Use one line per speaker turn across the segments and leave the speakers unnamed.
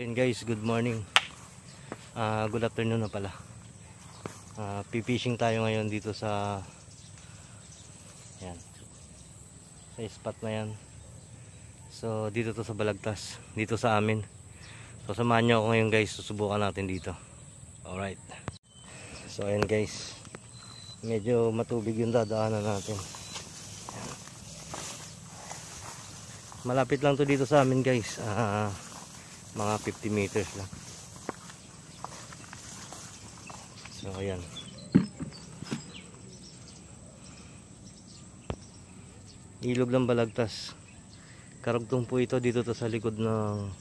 Ayun guys, good morning. Good afternoon na pala. Pipishing tayo ngayon dito sa yan, sa spot na yan. So dito to sa Balagtas, dito sa amin. So samahan nyo ako ngayon guys, susubukan natin dito. Alright. So ayun guys, medyo matubig yung dadaanan natin. Malapit lang to dito sa amin guys. Mga 50 meters lang. So ayan. Ilog ng Balagtas. Karugtong po ito dito to sa likod ng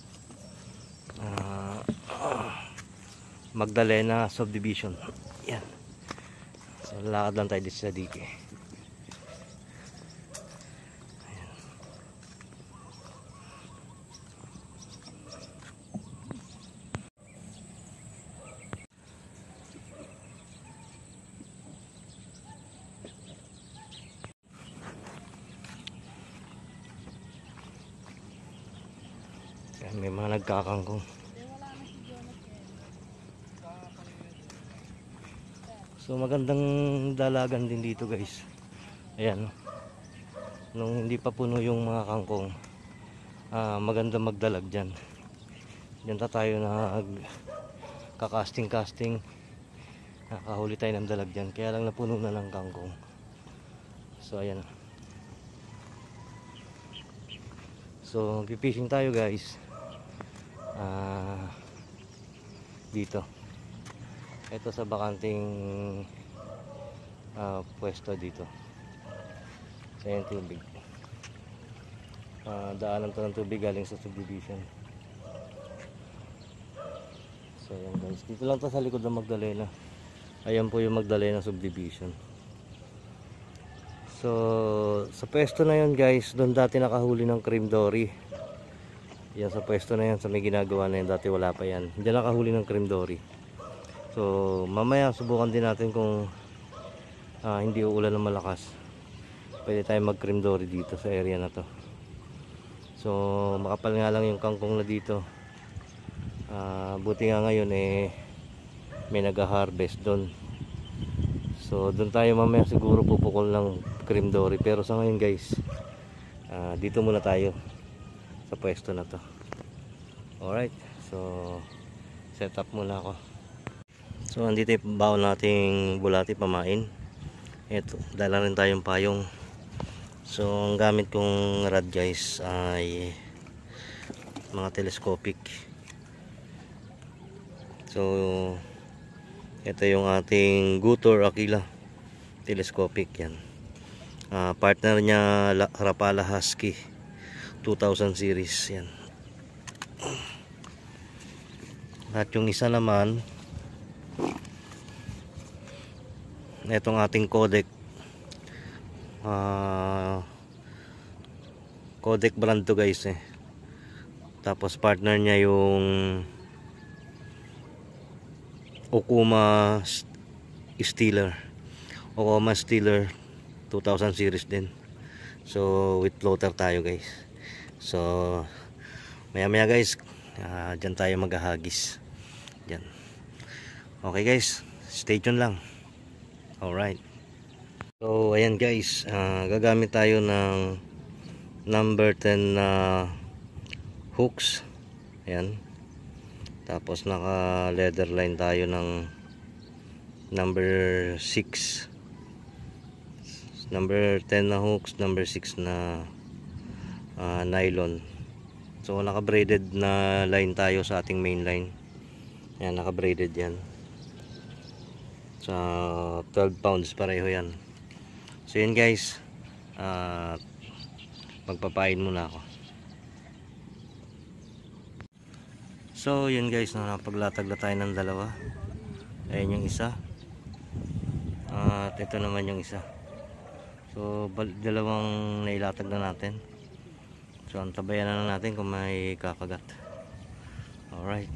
Magdalena Subdivision. Yan. So lakad lang tayo dito sa dike. May mga nagkakangkong. So magandang dalagan din dito guys. Ayan. Nung hindi pa puno yung mga kangkong, maganda magdalag dyan. Diyan tayo kakasting. Nakahuli tayo ng dalag dyan. Kaya lang napuno na ng kangkong. So ayan. So pipishing tayo guys. Dito ito sa bakanting pwesto dito sa yung tubig. Daanan to ng tubig galing sa subdivision. So ayan guys, dito lang to sa likod ng Magdalena. Ayan po yung Magdalena subdivision. So sa pwesto na yun guys, doon dati nakahuli ng cream dory. Yan sa pwesto na yan, sa may ginagawa na yan, dati wala pa yan. Diyan nakahuli ng cream dory. So mamaya subukan din natin kung hindi uulan ng malakas, pwede tayo mag cream dory dito sa area na to. So makapal nga lang yung kangkong na dito. Buti nga ngayon may nag-harvest doon. So doon tayo mamaya siguro pupukol ng cream dory. Pero sa ngayon guys, dito muna tayo sa pwesto na to. Alright, so set up muna ako. So andito yung baon nating bulati pamain. Ito, dala rin tayong payong. So ang gamit kong rod guys ay mga telescopic. So ito yung ating Gutor Aquila telescopic yan. Partner niya Rapala Husky 2000 series yan. At yung isa naman itong ating Codec Codec brand to guys tapos partner niya yung Okuma Steeler 2000 series din. So with floater tayo guys. So maya guys, dyan tayo maghahagis dyan. Okay guys, stay tuned lang. Alright. So ayan guys, gagamit tayo ng number 10 na hooks. Ayan. Tapos naka leather line tayo ng number 6. Number 10 na hooks, number 6 na nylon. So naka braided na line tayo sa ating main line. Ayan, naka braided yan. Sa 12 pounds pareho yan. So yun guys, magpapain muna ako. So yun guys, napaglatag na tayo ng dalawa. Ayan yung isa. At ito naman yung isa. So dalawang nailatag na natin. So antabayan na natin kung may kakagat. Alright.